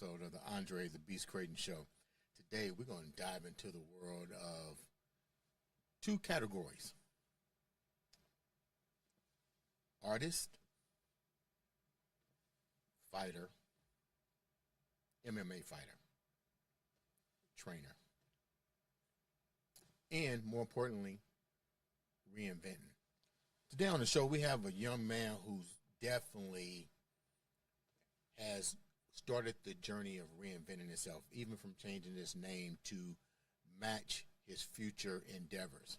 episode of the Andre The Beast Crayton Show. Today, we're going to dive into the world of two categories. Artist, fighter, MMA fighter, trainer, and more importantly, reinventing. Today on the show, we have a young man who's definitely has started the journey of reinventing himself, even from changing his name to match his future endeavors.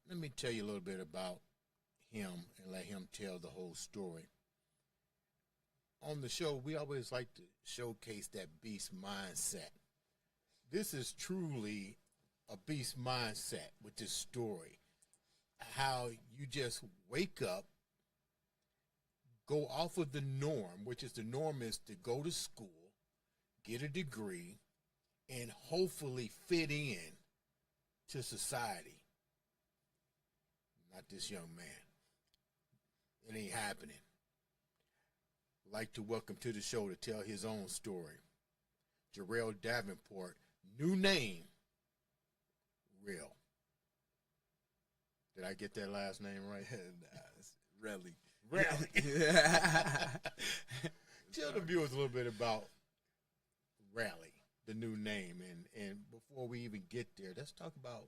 Let me tell you a little bit about him and let him tell the whole story. On the show, we always like to showcase that beast mindset. This is truly a beast mindset with this story. How you just wake up, go off of the norm, which is the norm is to go to school, get a degree, and hopefully fit in to society. Not this young man. It ain't happening. I'd like to welcome to the show to tell his own story. Jarell Davenport, new name, Real. Did I get that last name right? Really. Tell the viewers a little bit about Rally, the new name, and before we even get there, let's talk about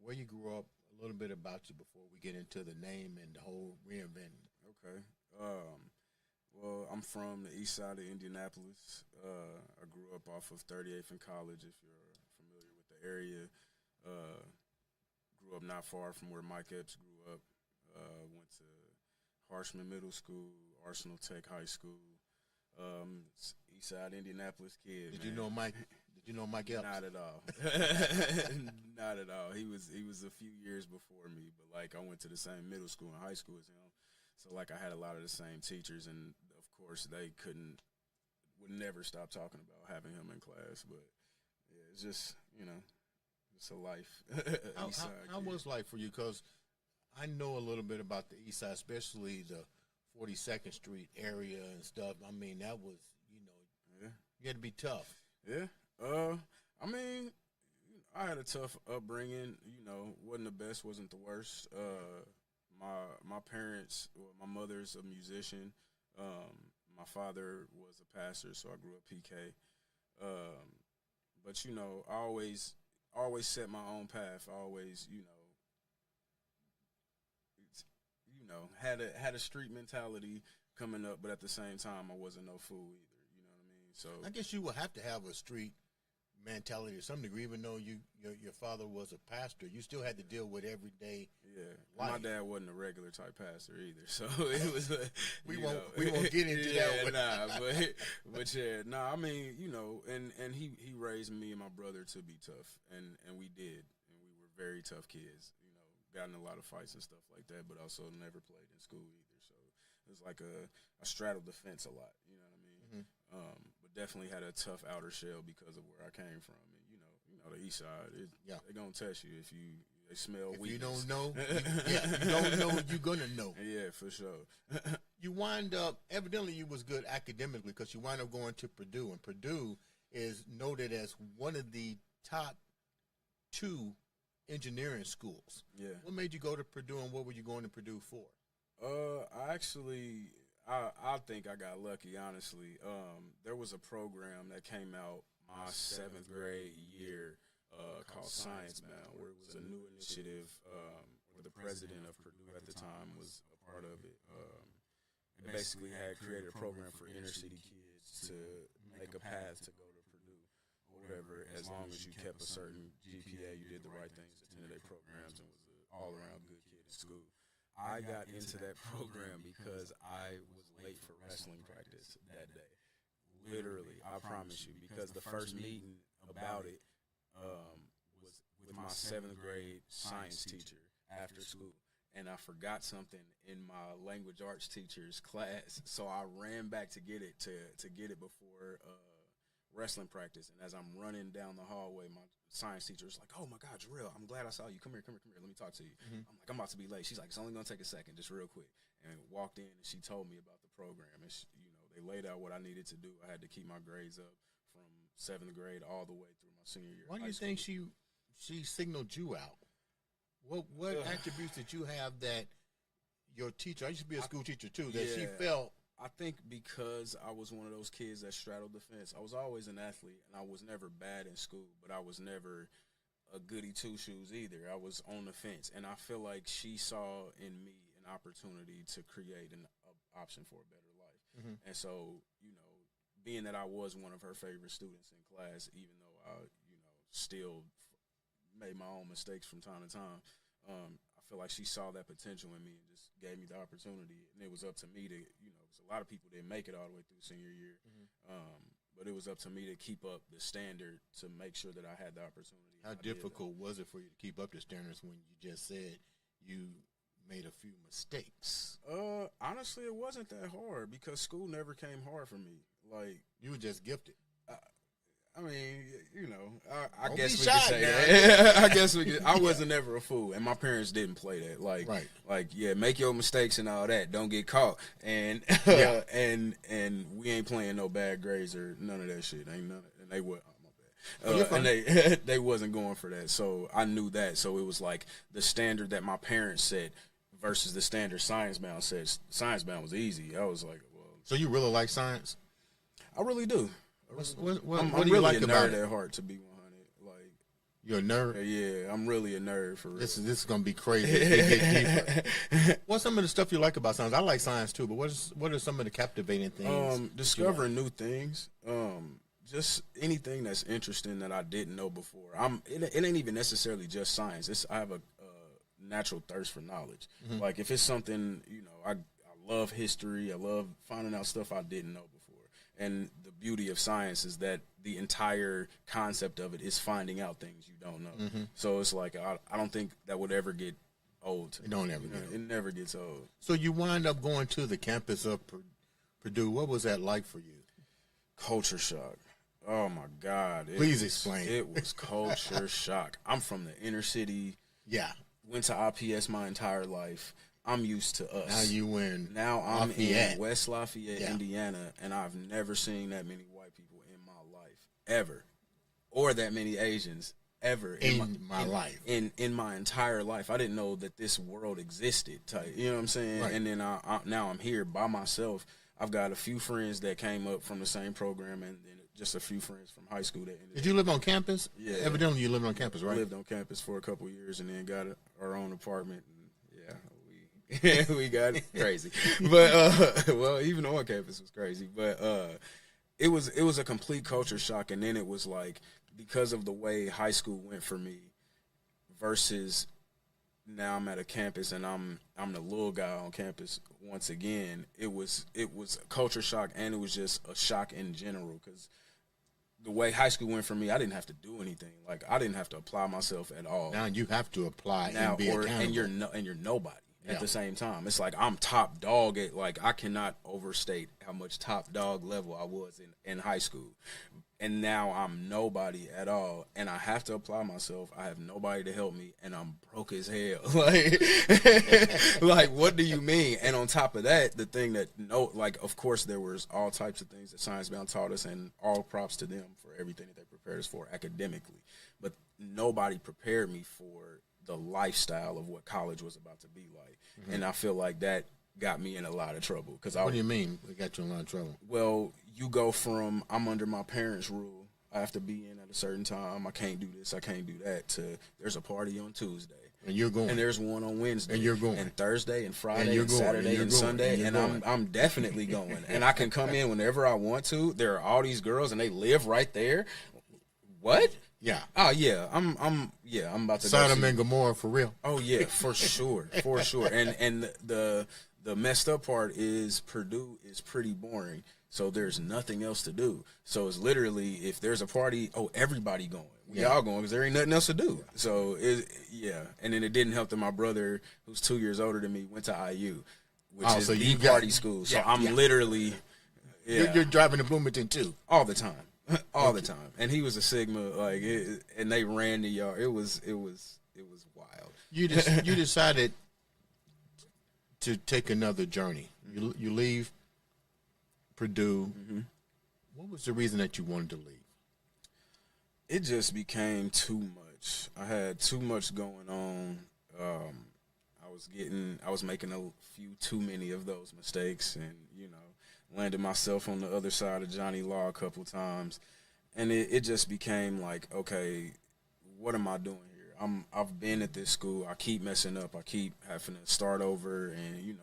where you grew up, a little bit about you before we get into the name and the whole reinventing. Okay. Well, I'm from the east side of Indianapolis. I grew up off of 38th and College, if you're familiar with the area. Grew up not far from where Mike Epps grew up. Went to Harshman Middle School, Arsenal Tech High School. East side Indianapolis kid. Did you know Mike? Did you know Mike Epps? Not at all. Not at all. He was a few years before me, but like I went to the same middle school and high school as him. So like I had a lot of the same teachers, and of course they would never stop talking about having him in class. But yeah, it's just it's a life. How was life for you? Because I know a little bit about the east side, especially the 42nd Street area and stuff. I mean, that was, you had to be tough. Yeah. I mean, I had a tough upbringing. Wasn't the best, wasn't the worst. My parents, my mother's a musician. My father was a pastor, so I grew up PK. But I always set my own path. I always, had a street mentality coming up, but at the same time, I wasn't no fool either. You know what I mean? So I guess you would have to have a street mentality to some degree, even though your father was a pastor. You still had to deal with everyday. Yeah, life. My dad wasn't a regular type pastor either, so it was. We won't get into that one. But yeah, I mean, and he raised me and my brother to be tough, and we did, and we were very tough kids. Got in a lot of fights and stuff like that, but also never played in school either. So it was like a straddle the fence a lot. You know what I mean? Mm-hmm. But definitely had a tough outer shell because of where I came from, and the east side. They're gonna test you if they smell weakness. You don't know. You don't know. You're gonna know. Yeah, for sure. You wind up. Evidently, you was good academically because you wind up going to Purdue, and Purdue is noted as one of the top 2 engineering schools. Yeah. What made you go to Purdue, and what were you going to Purdue for? I think I got lucky, honestly. There was a program that came out my 7th grade year called Science Bound, where it was a new initiative where the president of Purdue at the time was a part of it. It basically had created a program for inner city kids to make a path to go to Purdue or whatever, as long as you kept a certain GPA, you did the right things, attended their programs, and was an all-around good kid in school. I got into that program because I was late for wrestling practice that day. Literally, I promise you, because the first meeting about it was with my 7th grade science teacher after school. And I forgot something in my language arts teacher's class, so I ran back to get it before wrestling practice. And as I'm running down the hallway, my science teacher was like, "Oh my God, Jarell, I'm glad I saw you. Come here. Let me talk to you." Mm-hmm. I'm like, "I'm about to be late." She's like, "It's only gonna take a second, just real quick." And walked in, and she told me about the program. And they laid out what I needed to do. I had to keep my grades up from 7th grade all the way through my senior year. Why do you think she signaled you out? What attributes did you have that your teacher? I used to be a school teacher too. That she felt. I think because I was one of those kids that straddled the fence. I was always an athlete, and I was never bad in school, but I was never a goody two-shoes either. I was on the fence, and I feel like she saw in me an opportunity to create an option for a better life. Mm-hmm. And so, being that I was one of her favorite students in class, even though I, still made my own mistakes from time to time, I feel like she saw that potential in me and just gave me the opportunity. And it was up to me to, because a lot of people didn't make it all the way through senior year. Mm-hmm. But it was up to me to keep up the standard to make sure that I had the opportunity. How difficult was it for you to keep up the standards when you just said you made a few mistakes? Honestly, it wasn't that hard because school never came hard for me. Like, you were just gifted. I mean, I guess we could say that. I guess we could. I wasn't never a fool, and my parents didn't play that. Like, make your mistakes and all that. Don't get caught, and and we ain't playing no bad grades or none of that shit. Ain't none. And they were. And they wasn't going for that. So I knew that. So it was like the standard that my parents set versus the standard Science Bound said. Science Bound was easy. I was like, well. So you really like science? I really do. What I'm do you really like a about nerd it? at heart, to be 100. Like, you're a nerd? Yeah, I'm really a nerd for real. This is gonna be crazy as we get deeper. What's some of the stuff you like about science? I like science too, but what are some of the captivating things? Discovering new things. Just anything that's interesting that I didn't know before. It ain't even necessarily just science. I have a natural thirst for knowledge. Mm-hmm. Like if it's something, I love history. I love finding out stuff I didn't know before. And the beauty of science is that the entire concept of it is finding out things you don't know. Mm-hmm. So it's like I don't think that would ever get old. It don't ever get old. It never gets old. So you wind up going to the campus of Purdue. What was that like for you? Culture shock. Oh, my God. Please explain. It was culture shock. I'm from the inner city. Yeah. Went to IPS my entire life. I'm used to us. Now you in Now I'm Lafayette. in West Lafayette, Indiana, and I've never seen that many white people in my life, ever. Or that many Asians, ever. In my life. In my entire life. I didn't know that this world existed. You know what I'm saying? Right. And then now I'm here by myself. I've got a few friends that came up from the same program and just a few friends from high school. Did you live on campus? Yeah. Evidently you lived on campus, right? I lived on campus for a couple of years and then got our own apartment. And, we got crazy. But, well, even on campus was crazy. But it was a complete culture shock. And then it was like, because of the way high school went for me versus now I'm at a campus and I'm the little guy on campus once again, it was a culture shock and it was just a shock in general because the way high school went for me, I didn't have to do anything. Like I didn't have to apply myself at all. Now you have to apply and be accountable. And you're nobody at the same time. It's like I'm top dog at, like, I cannot overstate how much top dog level I was in high school. And now I'm nobody at all, and I have to apply myself. I have nobody to help me, and I'm broke as hell. Like, what do you mean? And on top of that, the thing that, of course, there was all types of things that Science Bound taught us, and all props to them for everything that they prepared us for academically. But nobody prepared me for the lifestyle of what college was about to be like. Mm-hmm. And I feel like that got me in a lot of trouble. What do you mean it got you in a lot of trouble? Well, you go from I'm under my parents' rule, I have to be in at a certain time, I can't do this, I can't do that, to there's a party on Tuesday. And you're going. And there's one on Wednesday. And you're going. And Thursday and Friday and Saturday and Sunday. And I'm definitely going. And I can come in whenever I want to. There are all these girls and they live right there. What? Yeah. Oh yeah. I'm about to Sodom and Gomorrah for real. Oh yeah, for sure. For sure. And the messed up part is Purdue is pretty boring. So there's nothing else to do. So it's literally, if there's a party, everybody going. We all going because there ain't nothing else to do. So and then it didn't help that my brother, who's 2 years older than me, went to IU, which is the party school. So I'm literally, You're driving to Bloomington too all the time. All the time. And he was a Sigma, and they ran the yard. It was wild. You decided to take another journey. You leave Purdue. What was the reason that you wanted to leave? It just became too much. I had too much going on. I was making a few too many of those mistakes, and landed myself on the other side of Johnny Law a couple times, and it just became like, okay, what am I doing here? I've been at this school. I keep messing up. I keep having to start over and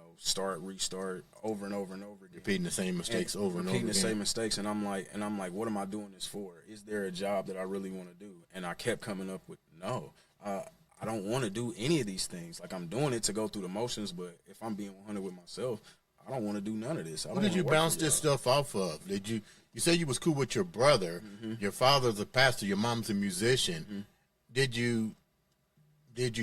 restart over and over and over again. Repeating the same mistakes over and over again. Repeating the same mistakes, and I'm like, what am I doing this for? Is there a job that I really want to do? And I kept coming up with no. I don't want to do any of these things. Like, I'm doing it to go through the motions, but if I'm being 100 with myself, I don't want to do none of this. What did you bounce this stuff off of? Did you said you was cool with your brother? Your father's a pastor. Your mom's a musician. Did you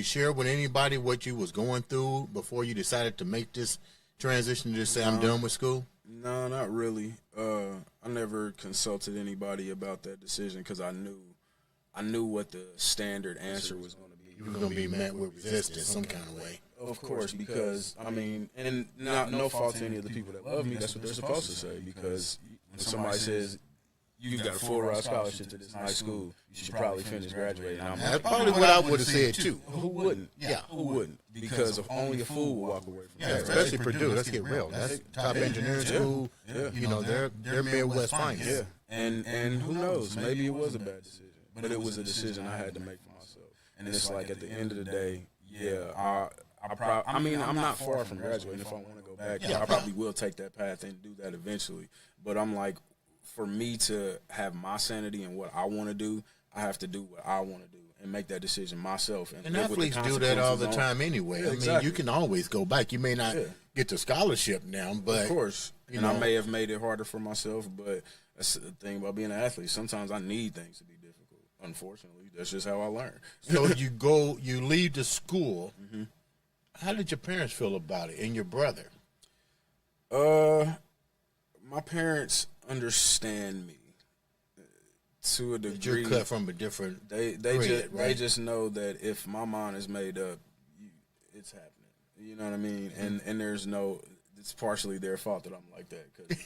share with anybody what you was going through before you decided to make this transition to just say, I'm done with school? No, not really. I never consulted anybody about that decision because I knew what the standard answer was going to be. You were going to be met with resistance some kind of way. Of course, because, and no fault to any of the people that love me, that's what they're supposed to say, because when somebody says, you've got a full-ride scholarship to this high school, you should probably finish graduating. That's probably what I would have said, too. Who wouldn't? Yeah. Who wouldn't? Because only a fool will walk away from that. Especially Purdue. Let's get real. That's top engineering school. Yeah. They're Midwest finest. Yeah. And who knows? Maybe it was a bad decision, but it was a decision I had to make for myself. And it's like, at the end of the day, I'm not far from graduating. If I want to go back, I probably will take that path and do that eventually. But I'm like, for me to have my sanity and what I want to do, I have to do what I want to do and make that decision myself. And athletes do that all the time anyway. Yeah, exactly. You can always go back. You may not get the scholarship now, but of course, I may have made it harder for myself. But that's the thing about being an athlete. Sometimes I need things to be difficult. Unfortunately, that's just how I learn. So you leave the school. How did your parents feel about it, and your brother? My parents understand me to a degree. You're cut from a different They just know that if my mind is made up, it's happening. You know what I mean? And there's no. It's partially their fault that I'm like that because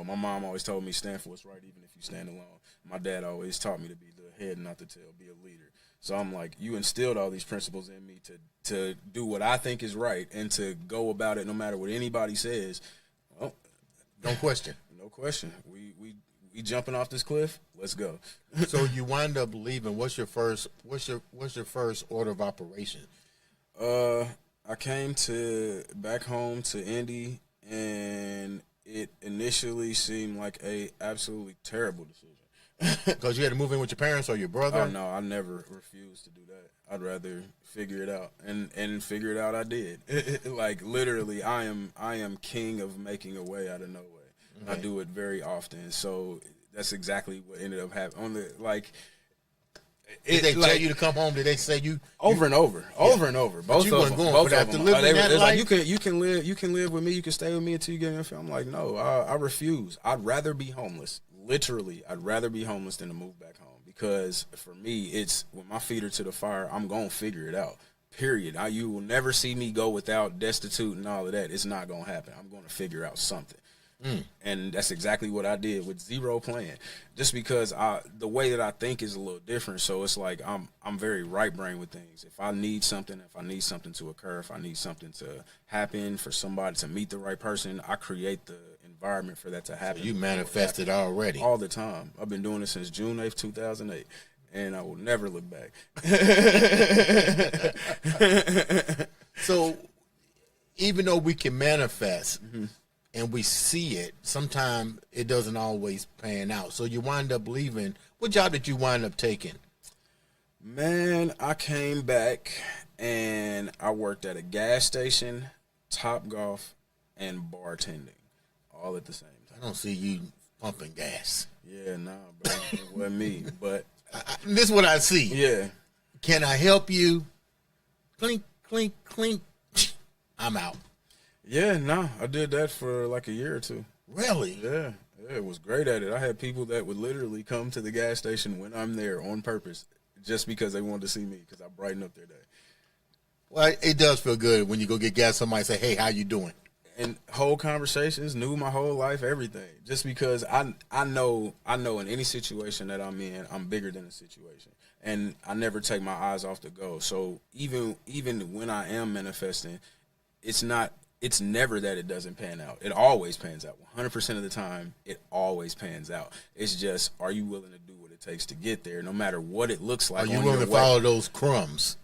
my mom always told me stand for what's right, even if you stand alone. My dad always taught me to be the head, not the tail, be a leader. So I'm like, you instilled all these principles in me to do what I think is right and to go about it no matter what anybody says. Well, no question. No question. We jumping off this cliff. Let's go. So you wind up leaving. What's your first order of operation? I came back home to Indy, and it initially seemed like a absolutely terrible decision. Because you had to move in with your parents or your brother? Oh, no, I never refused to do that. I'd rather figure it out. And figure it out I did. Like, literally, I am king of making a way out of no way. Okay. I do it very often. So that's exactly what ended up happening. Did they tell you to come home? Did they say you over and over? Both you of wasn't them. going Both for that. of them. To live in that life? Like, you can live with me. You can stay with me until you get your family. I'm like, no, I refuse. I'd rather be homeless. Literally, I'd rather be homeless than to move back home because for me, it's when my feet are to the fire, I'm going to figure it out, period. You will never see me go without destitute and all of that. It's not going to happen. I'm going to figure out something. And that's exactly what I did with zero plan, just because the way that I think is a little different. So it's like I'm very right brain with things. If I need something to occur, if I need something to happen for somebody to meet the right person, I create the environment for that to happen. So you manifested already. All the time. I've been doing this since June 8th, 2008, and I will never look back. So even though we can manifest and we see it, sometimes it doesn't always pan out. So you wind up leaving. What job did you wind up taking? Man, I came back and I worked at a gas station, Topgolf, and bartending all at the same time. I don't see you pumping gas. Yeah, nah, bro. It wasn't me. But this is what I see. Yeah. Can I help you? Clink, clink, clink. I'm out. Yeah, no, I did that for like a year or two. Really? Yeah, it was great at it. I had people that would literally come to the gas station when I'm there on purpose just because they wanted to see me because I brighten up their day. Well, it does feel good when you go get gas, somebody say, hey, how you doing? and whole conversations, knew my whole life, everything. Just because I know in any situation that I'm in, I'm bigger than the situation, and I never take my eyes off the goal. So even when I am manifesting, it's never that it doesn't pan out. It always pans out. 100% of the time, it always pans out. It's just, are you willing to do what it takes to get there, no matter what it looks like? Are you willing to follow those crumbs?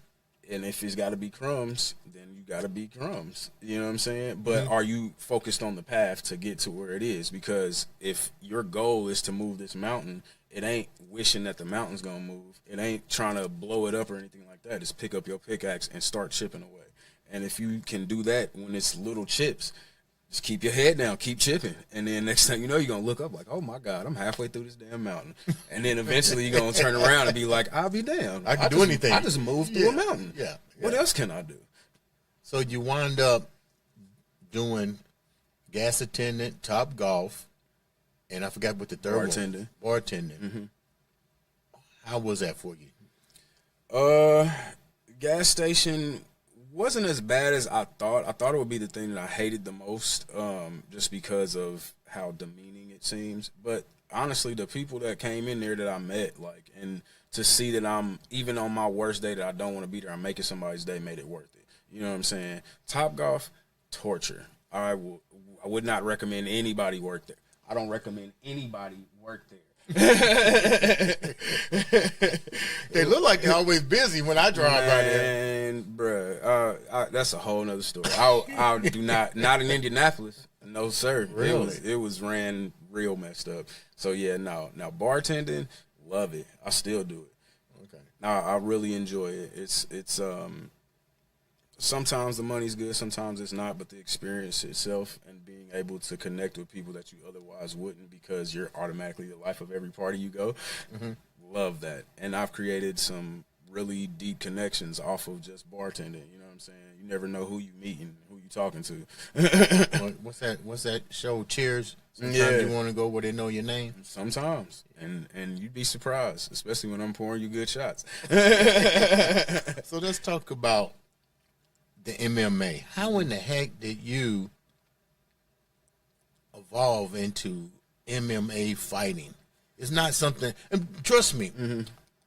And if it's got to be crumbs, then you got to be crumbs. You know what I'm saying? But are you focused on the path to get to where it is? Because if your goal is to move this mountain, it ain't wishing that the mountain's going to move. It ain't trying to blow it up or anything like that. It's pick up your pickaxe and start chipping away. And if you can do that when it's little chips, just keep your head down, keep chipping. And then next thing you know, you're going to look up like, oh, my God, I'm halfway through this damn mountain. And then eventually you're going to turn around and be like, I'll be damned. I can do anything. I just moved through a mountain. Yeah. What else can I do? So you wind up doing gas attendant, Top Golf, and I forgot what the third one. Bartending. Mm-hmm. How was that for you? Gas station wasn't as bad as I thought. I thought it would be the thing that I hated the most, just because of how demeaning it seems. But honestly, the people that came in there that I met, like, and to see that I'm, even on my worst day that I don't want to be there, I'm making somebody's day, made it worth it. You know what I'm saying? Top Golf, torture. I would not recommend anybody work there. I don't recommend anybody work there. They look like they're always busy when I drive by there. And bruh, that's a whole nother story. I do not in Indianapolis. No sir. Really? It was ran real messed up. So yeah, now bartending, love it. I still do it. Okay. Now I really enjoy it. It's sometimes the money's good, sometimes it's not, but the experience itself and being able to connect with people that you otherwise wouldn't because you're automatically the life of every party you go. Mm-hmm. Love that. And I've created some really deep connections off of just bartending. You know what I'm saying? You never know who you meet and who you talking to. What's that show? Cheers. Sometimes you want to go where they know your name. Sometimes, and you'd be surprised, especially when I'm pouring you good shots. So let's talk about the MMA. How in the heck did you evolve into MMA fighting? It's not something, and trust me, mm-hmm.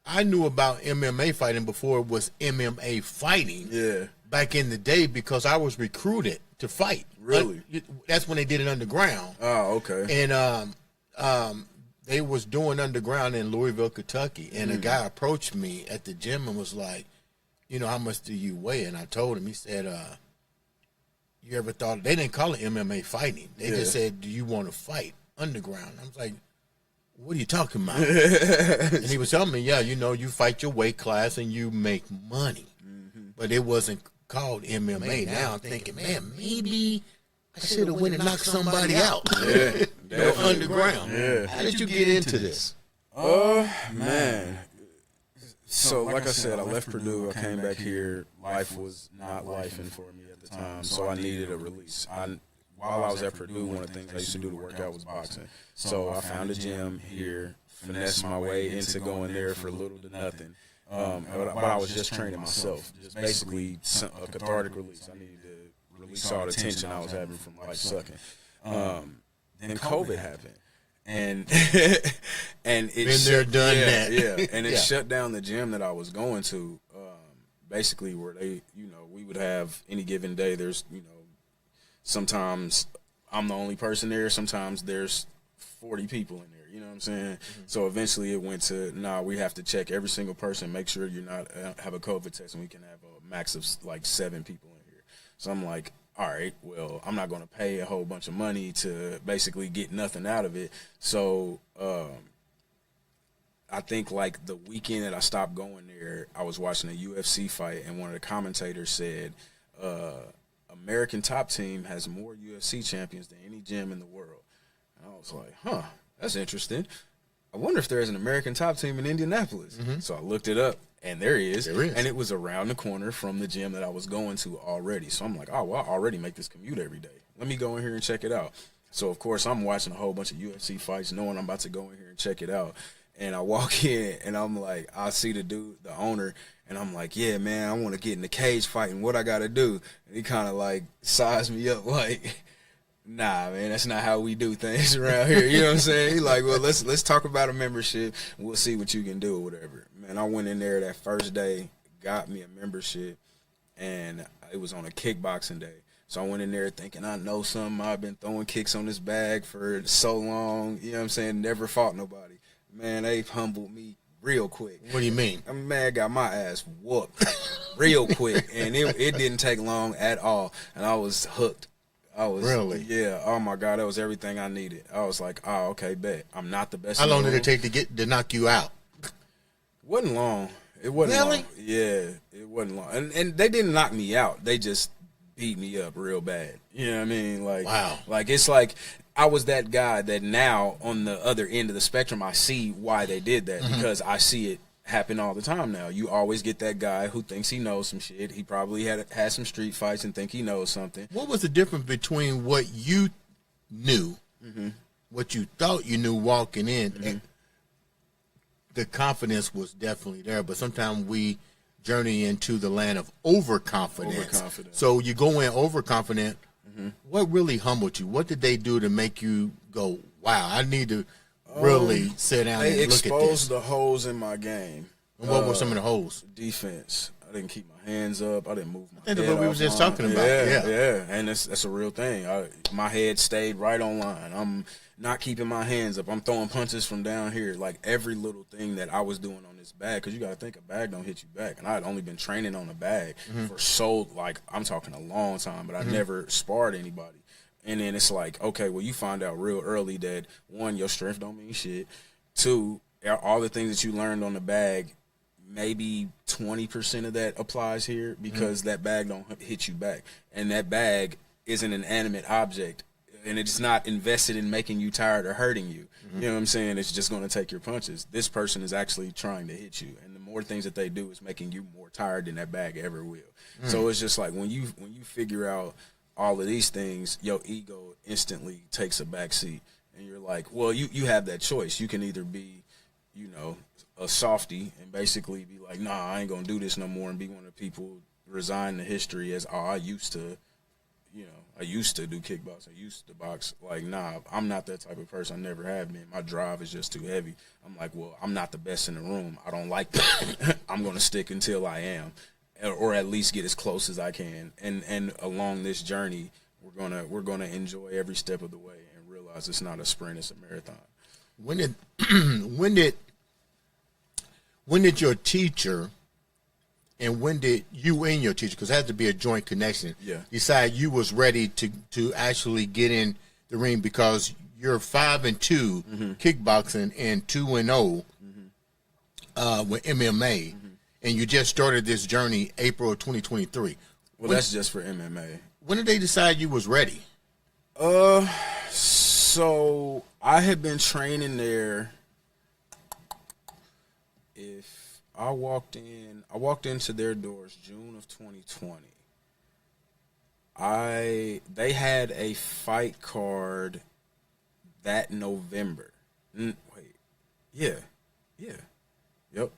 I knew about MMA fighting before it was MMA fighting. Yeah. Back in the day because I was recruited to fight. Really? That's when they did it underground. Oh, okay. And they was doing underground in Louisville, Kentucky. And a guy approached me at the gym and was like, you know, how much do you weigh? And I told him, he said, you ever thought, they didn't call it MMA fighting. They just said, do you want to fight underground? I was like, what are you talking about? And he was telling me, yeah, you know, you fight your weight class and you make money. Mm-hmm. But it wasn't called MMA. Now I'm thinking, man, maybe I should have went and knocked somebody out. Yeah, They're underground. Yeah. How did you get into this? Man. So, like I said, I left Purdue. I came back here. Life was not lifing for me at the time, so I needed a release. While I was at Purdue, one of the things I used to do to work out was boxing. So I found a gym here, finessed my way into going there for little to nothing. But I was just training myself, just basically a cathartic release. I needed to release all the tension I was having from life sucking. Then COVID happened. And and it been there, done that. Yeah, and it shut down the gym that I was going to. Basically, where they, you know, we would have any given day. There's, you know, sometimes I'm the only person there. Sometimes there's 40 people in there. You know what I'm saying? Mm-hmm. So eventually it went to, we have to check every single person, make sure you're not have a COVID test, and we can have a max of like 7 people in here. So I'm like, all right, well, I'm not going to pay a whole bunch of money to basically get nothing out of it. So I think like the weekend that I stopped going there, I was watching a UFC fight, and one of the commentators said, American Top Team has more UFC champions than any gym in the world. And I was like, huh, that's interesting. I wonder if there's an American Top Team in Indianapolis. Mm-hmm. So I looked it up. And there he is. And it was around the corner from the gym that I was going to already. So I'm like, oh, well, I already make this commute every day. Let me go in here and check it out. So, of course, I'm watching a whole bunch of UFC fights, knowing I'm about to go in here and check it out. And I walk in, and I'm like, I see the dude, the owner, and I'm like, yeah, man, I want to get in the cage fighting. What I got to do? And he kind of, like, sized me up like, Nah, man, that's not how we do things around here. You know what I'm saying? He like, well, let's talk about a membership. We'll see what you can do or whatever. Man, I went in there that first day, got me a membership, and it was on a kickboxing day. So I went in there thinking I know something. I've been throwing kicks on this bag for so long. You know what I'm saying? Never fought nobody. Man, they humbled me real quick. What do you mean? I mean, man, got my ass whooped real quick, and it didn't take long at all, and I was hooked. I was really, yeah. Oh my God, that was everything I needed. I was like, oh, okay, bet. I'm not the best. How long did it take to knock you out? Wasn't long. It wasn't really? long. Yeah, it wasn't long. And they didn't knock me out. They just beat me up real bad. You know what I mean? Like, wow. Like, it's like I was that guy that now on the other end of the spectrum, I see why they did that because I see it happen all the time now. You always get that guy who thinks he knows some shit. He probably had some street fights and think he knows something. What was the difference between what you knew, what you thought you knew walking in, and the confidence was definitely there, but sometimes we journey into the land of overconfidence. So you go in overconfident. What really humbled you? What did they do to make you go, wow, I need to really sit down and look at this? They exposed the holes in my game. And what were some of the holes? Defense. I didn't keep my hands up. I didn't move my head. That's what we were just talking about. Yeah. And that's a real thing. My head stayed right on line. I'm not keeping my hands up. I'm throwing punches from down here. Like every little thing that I was doing on this bag, because you got to think a bag don't hit you back. And I had only been training on a bag for I'm talking a long time, but I never sparred anybody. And then it's like, okay, well, you find out real early that, one, your strength don't mean shit. Two, all the things that you learned on the bag, maybe 20% of that applies here because that bag don't hit you back. And that bag is an inanimate object, and it's not invested in making you tired or hurting you. You know what I'm saying? It's just going to take your punches. This person is actually trying to hit you, and the more things that they do is making you more tired than that bag ever will. So it's just like when you figure out all of these things, your ego instantly takes a back seat, and you're like, well, you have that choice. You can either be, a softie and basically be like, nah, I ain't gonna do this no more, and be one of the people resign to history as, I used to do kickboxing, I used to box. Like, nah, I'm not that type of person. I never have been. My drive is just too heavy. I'm like, well, I'm not the best in the room. I don't like that. I'm gonna stick until I am, or at least get as close as I can. And along this journey, we're gonna enjoy every step of the way and realize it's not a sprint, it's a marathon. When did your teacher, and when did you and your teacher, because it has to be a joint connection, decide you was ready to actually get in the ring, because you're 5-2 kickboxing and 2-0 with MMA, and you just started this journey April of 2023. Well, that's just for MMA. When did they decide you was ready? So I had been training there. I walked into their doors June of 2020. They had a fight card that November. Yep,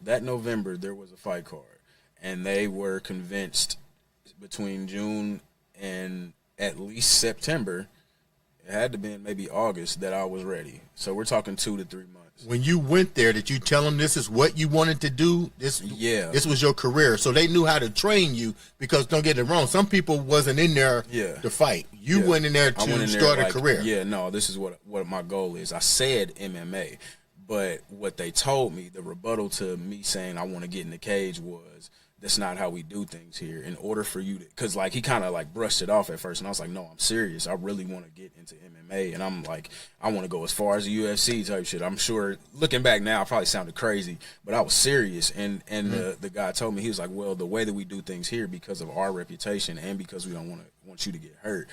that November there was a fight card, and they were convinced between June and at least September, it had to be maybe August, that I was ready. So we're talking 2 to 3 months. When you went there, did you tell them this is what you wanted to do? This was your career. So they knew how to train you, because don't get it wrong, some people wasn't in there to fight. You went in there to start a career. Yeah, no, this is what my goal is. I said MMA, but what they told me, the rebuttal to me saying I want to get in the cage was, that's not how we do things here. In order for you to, because like he kind of like brushed it off at first, and I was like, no, I'm serious. I really want to get into MMA, and I'm like, I want to go as far as the UFC type shit. I'm sure, looking back now, I probably sounded crazy, but I was serious. And the guy told me, he was like, well, the way that we do things here, because of our reputation and because we don't want you to get hurt,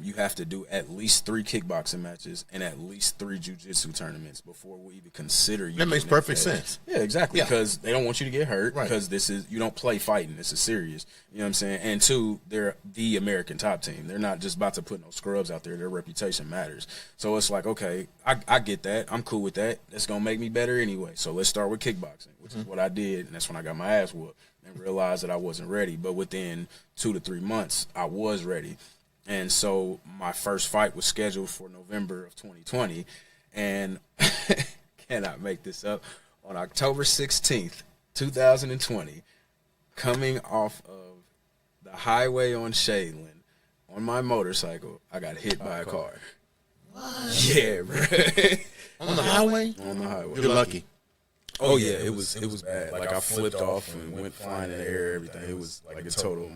you have to do at least 3 kickboxing matches and at least 3 jiu-jitsu tournaments before we even consider you. That makes perfect sense. Yeah, exactly. Because they don't want you to get hurt. Right. Because you don't play fighting. This is serious. You know what I'm saying? And 2, they're the American top team. They're not just about to put no scrubs out there. Their reputation matters. So it's like, okay, I get that. I'm cool with that. That's going to make me better anyway. So let's start with kickboxing, which is what I did. And that's when I got my ass whooped and realized that I wasn't ready. But within 2 to 3 months, I was ready. And so my first fight was scheduled for November of 2020. And cannot make this up, on October 16th, 2020, coming off of the highway on Shadeland on my motorcycle, I got hit by a car. What? Yeah, bro. On the highway? On the highway. You're lucky. Oh yeah, it was bad. Like I flipped off and went flying in the air. Everything. It was like a total.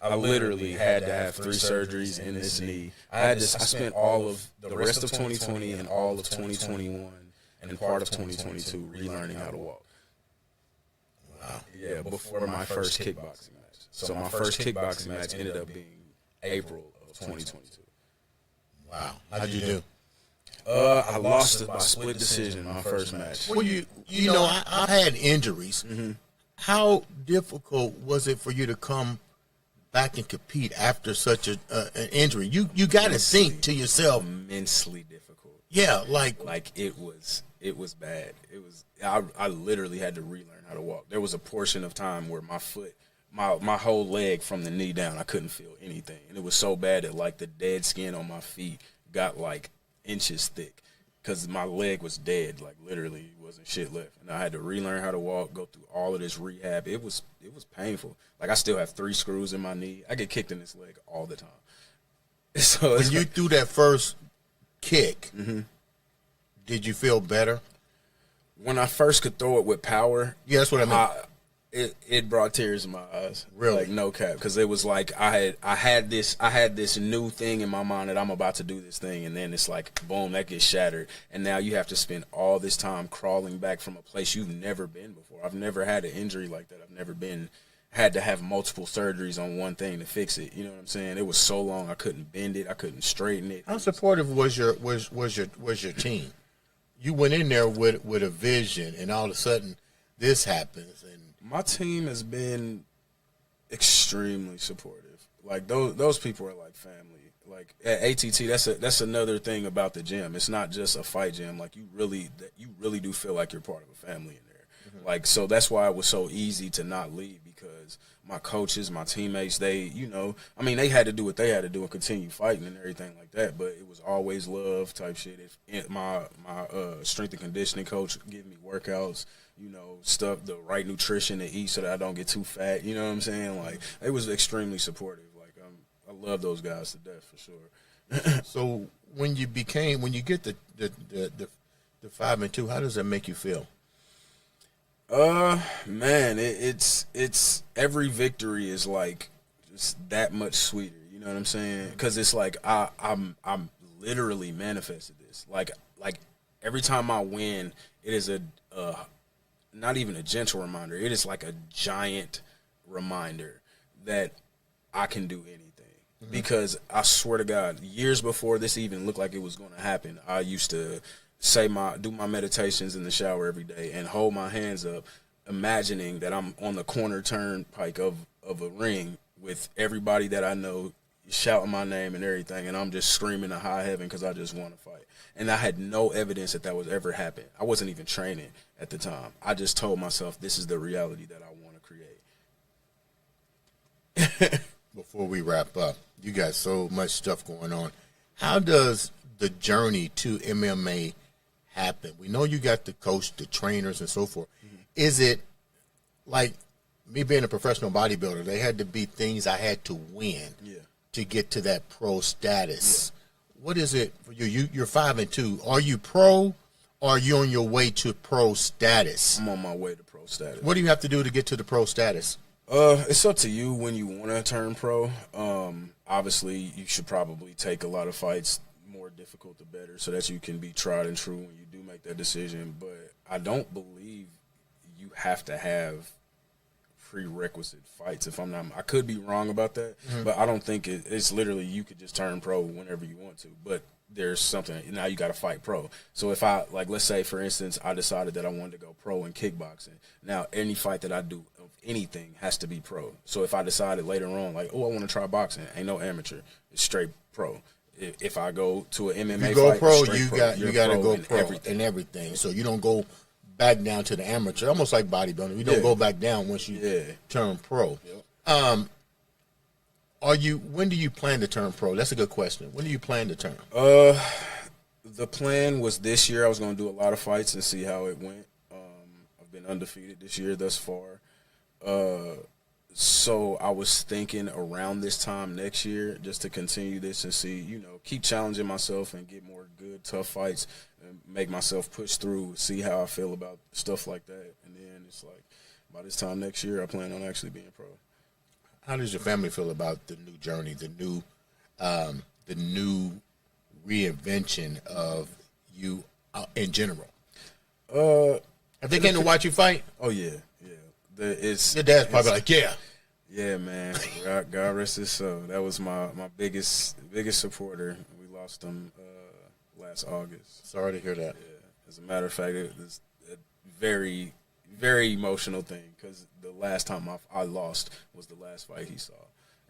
I literally had to have 3 surgeries in this knee. I spent all of the rest of 2020 and all of 2021 and part of 2022 relearning how to walk. Wow. Yeah, before my first kickboxing match. So my first kickboxing match ended up being April of 2022. Wow. How'd you do? I lost it by split decision my first match. Well, you know, I've had injuries. Mm-hmm. How difficult was it for you to come back and compete after such an injury? You got to think to yourself. Immensely difficult. Yeah, like it was bad. It was. I literally had to relearn how to walk. There was a portion of time where my foot, my whole leg from the knee down, I couldn't feel anything, and it was so bad that like the dead skin on my feet got like inches thick because my leg was dead. Like literally, wasn't shit left, and I had to relearn how to walk, go through all of this rehab. It was painful. Like I still have 3 screws in my knee. I get kicked in this leg all the time. So when you threw that first kick, mm-hmm. did you feel better? When I first could throw it with power, yeah, that's what I mean. It brought tears in my eyes. Really? Like no cap, because it was like I had this new thing in my mind that I'm about to do this thing, and then it's like boom, that gets shattered, and now you have to spend all this time crawling back from a place you've never been before. I've never had an injury like that. I've never had to have multiple surgeries on one thing to fix it. You know what I'm saying? It was so long I couldn't bend it, I couldn't straighten it. How supportive was your team? You went in there with a vision, and all of a sudden this happens. And my team has been extremely supportive. Like those people are like family. Like at ATT, that's another thing about the gym. It's not just a fight gym. Like you really do feel like you're part of a family in there. Mm-hmm. Like so that's why it was so easy to not leave, because my coaches, my teammates, they, you know, I mean, they had to do what they had to do and continue fighting and everything like that. But it was always love type shit. If my strength and conditioning coach give me workouts, you know, stuff, the right nutrition to eat so that I don't get too fat. You know what I'm saying? Like, it was extremely supportive. Like, I love those guys to death for sure. So when you get the 5-2, how does that make you feel? Man, it's every victory is like just that much sweeter. You know what I'm saying? Because it's like I'm literally manifested this. Like every time I win, it is a not even a gentle reminder. It is like a giant reminder that I can do anything. Mm-hmm. Because I swear to God, years before this even looked like it was going to happen, I used to do my meditations in the shower every day and hold my hands up, imagining that I'm on the corner turnpike of a ring with everybody that I know shouting my name and everything, and I'm just screaming to high heaven because I just want to fight. And I had no evidence that was ever happened. I wasn't even training at the time. I just told myself this is the reality that I want to create. Before we wrap up, you got so much stuff going on. How does the journey to MMA happen? We know you got the coach, the trainers, and so forth. Mm-hmm. Is it like me being a professional bodybuilder? They had to be things I had to win to get to that pro status. Yeah. What is it for you? You're 5-2. Are you pro, or are you on your way to pro status? I'm on my way to pro status. What do you have to do to get to the pro status? It's up to you when you want to turn pro. Obviously, you should probably take a lot of fights, more difficult the better, so that you can be tried and true when you do make that decision. But I don't believe you have to have prerequisite fights. If I'm not, I could be wrong about that, mm-hmm. but I don't think it's literally you could just turn pro whenever you want to. But there's something, now you got to fight pro. So if I, like, let's say for instance, I decided that I wanted to go pro in kickboxing. Now any fight that I do of anything has to be pro. So if I decided later on, like, oh, I want to try boxing, ain't no amateur, it's straight pro. If I go to an MMA you go fight, pro, you got to go pro in everything. So you don't go back down to the amateur, almost like bodybuilding. You don't go back down once you turn pro. Yep. When do you plan to turn pro? That's a good question. When do you plan to turn? The plan was this year. I was going to do a lot of fights and see how it went. I've been undefeated this year thus far. So I was thinking around this time next year just to continue this and see, keep challenging myself and get more good, tough fights and make myself push through, see how I feel about stuff like that. And then it's like by this time next year, I plan on actually being pro. How does your family feel about the new journey, the new reinvention of you in general? If they came to watch you fight? Oh, yeah. Your dad's probably like, yeah. Yeah, man. God rest his soul. That was my biggest supporter. We lost him last August. Sorry to hear that. Yeah. As a matter of fact, it was a very, very emotional thing because the last time I lost was the last fight he saw,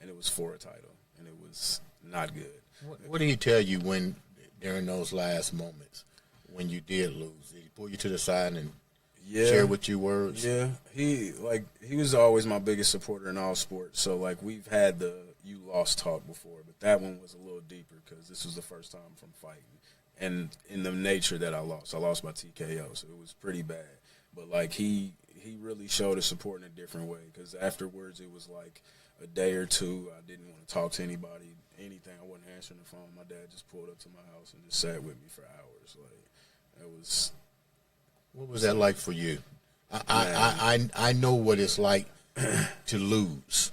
and it was for a title, and it was not good. What did he tell you during those last moments when you did lose? Did he pull you to the side and share with you words? Yeah, he was always my biggest supporter in all sports. So like we've had the you lost talk before, but that one was a little deeper because this was the first time from fighting, and in the nature that I lost by TKO, so it was pretty bad. But like he really showed his support in a different way because afterwards it was like a day or two I didn't want to talk to anybody, anything. I wasn't answering the phone. My dad just pulled up to my house and just sat with me for hours. Like it was. What was that like for you? I know what it's like to lose,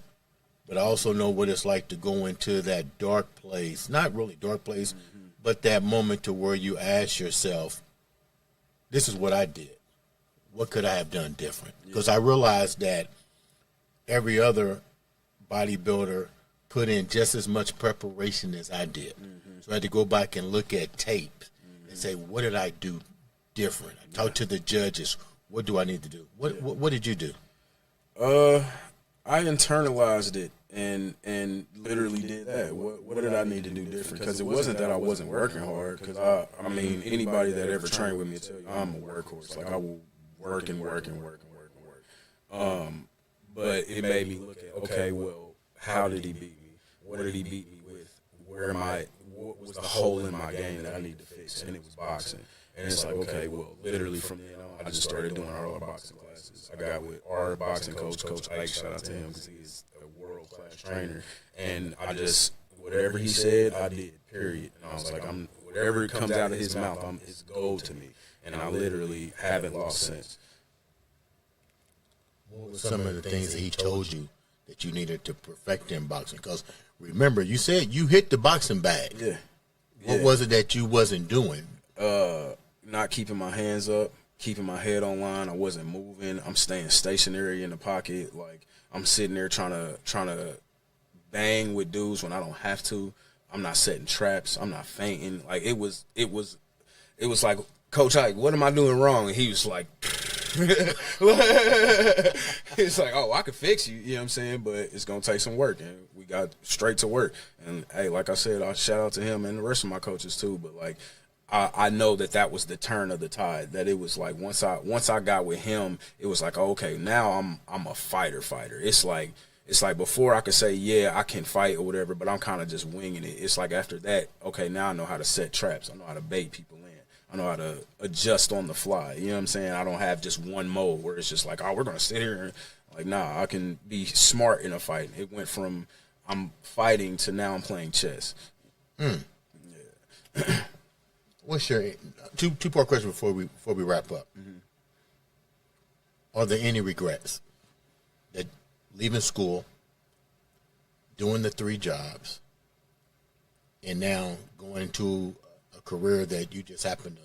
but I also know what it's like to go into that dark place. Not really dark place, but that moment to where you ask yourself, this is what I did. What could I have done different? Because I realized that every other bodybuilder put in just as much preparation as I did. So I had to go back and look at tape and say, what did I do different? I talked to the judges. What do I need to do? What did you do? I internalized it and literally did that. What did I need to do different? Because it wasn't that I wasn't working hard. Because I mean, anybody that ever trained with me will tell you I'm a workhorse. Like I will work and work and work and work and work. But it made me look at, okay, well, how did he beat me? What did he beat me with? What was the hole in my game that I need to fix? And it was boxing. And it's like, okay, well, literally from then on, I just started doing all our boxing classes. I got with our boxing coach, Coach Ike, shout out to him because he is a world-class trainer. And I just, whatever he said, I did, period. And I was like, whatever comes out of his mouth, it's gold to me. And I literally haven't lost since. What were some of the things that he told you that you needed to perfect in boxing? Because remember, you said you hit the boxing bag. Yeah. What was it that you wasn't doing? Not keeping my hands up, keeping my head on line. I wasn't moving. I'm staying stationary in the pocket. Like I'm sitting there trying to bang with dudes when I don't have to. I'm not setting traps. I'm not feinting. Like it was like, Coach Ike, what am I doing wrong? And he was like, it's like, oh, I could fix you. You know what I'm saying? But it's gonna take some work, and we got straight to work. And hey, like I said, I shout out to him and the rest of my coaches too. But like, I know that was the turn of the tide. That it was like once I got with him, it was like, okay, now I'm a fighter. It's like before I could say, yeah, I can fight or whatever, but I'm kind of just winging it. It's like after that, okay, now I know how to set traps. I know how to bait people in. I know how to adjust on the fly. You know what I'm saying? I don't have just one mode where it's just like, oh, we're going to sit here. And like, nah, I can be smart in a fight. It went from I'm fighting to now I'm playing chess. Yeah. What's your two-part question before we wrap up? Are there any regrets that leaving school, doing the 3 jobs, and now going into a career that you just happen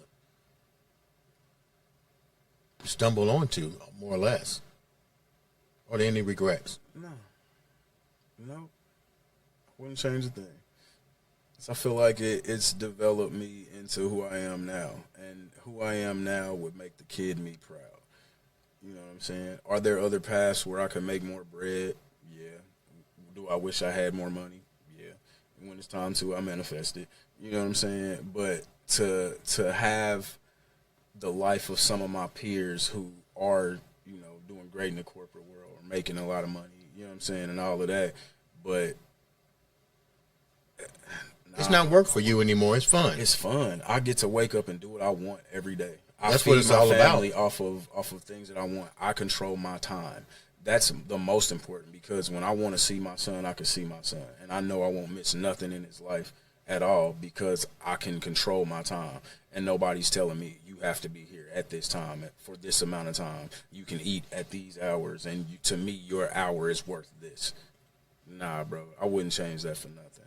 to stumble onto, more or less? Are there any regrets? No. Wouldn't change a thing. I feel like it's developed me into who I am now. And who I am now would make the kid me proud. You know what I'm saying? Are there other paths where I could make more bread? Yeah. Do I wish I had more money? Yeah. And when it's time to, I manifest it. You know what I'm saying? But to have the life of some of my peers who are, doing great in the corporate world or making a lot of money, you know what I'm saying, and all of that, but It's not work for you anymore. It's fun. It's fun. I get to wake up and do what I want every day. That's what it's all about. Off of things that I want. I control my time. That's the most important, because when I want to see my son, I can see my son, and I know I won't miss nothing in his life at all, because I can control my time, and nobody's telling me you have to be here at this time for this amount of time. You can eat at these hours, and to me, your hour is worth this. Nah, bro, I wouldn't change that for nothing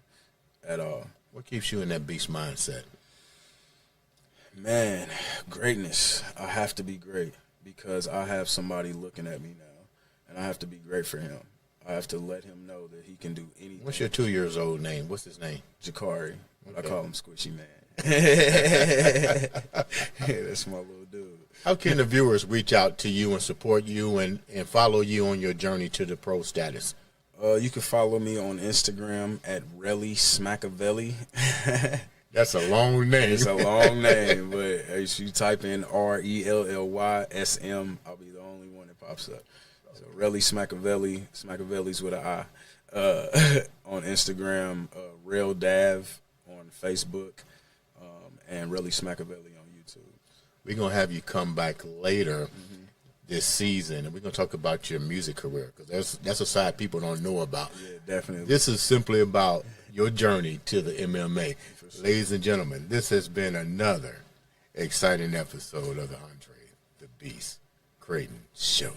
at all. What keeps you in that beast mindset? Man, greatness. I have to be great, because I have somebody looking at me now, and I have to be great for him. I have to let him know that he can do anything. What's your 2-year-old name? What's his name? Jakari. Okay. I call him Squishy Man. That's my little dude. How can the viewers reach out to you and support you and follow you on your journey to the pro status? You can follow me on Instagram at Relly Smackavelli. That's a long name. It's a long name, but if you type in RELLYSM, I'll be the only one that pops up. So Relly Smackavelli, Smackavelli's with an I, on Instagram, Jarell Dav on Facebook, and Relly Smackavelli on YouTube. We're going to have you come back later this season, and we're going to talk about your music career, because that's a side people don't know about. Yeah, definitely. This is simply about your journey to the MMA. Sure. Ladies and gentlemen, this has been another exciting episode of the Andre The Beast Crayton Show.